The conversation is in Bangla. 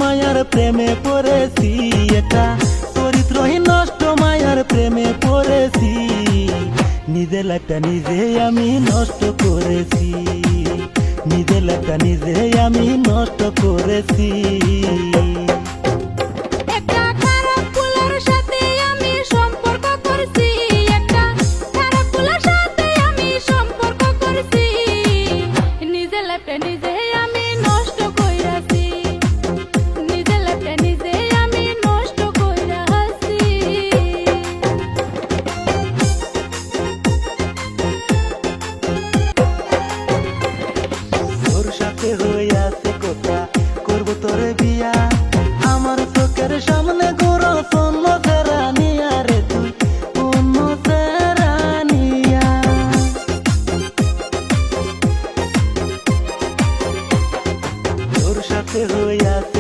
মায়ার প্রেমে পড়েছি, এটা চরিত্রহীন নষ্ট মায়ার প্রেমে পড়েছি। নিজের লাইফটা নিজে আমি নষ্ট করেছি, নিজের লাইফটা নিজে আমি নষ্ট করেছি। হইয়াছে কথা করবো তোরে বিয়া, আমার চোখের সামনে গোরো শূন্য রানিয়া রে তুই অন্য রানিয়া। তোর সাথে হইয়াছে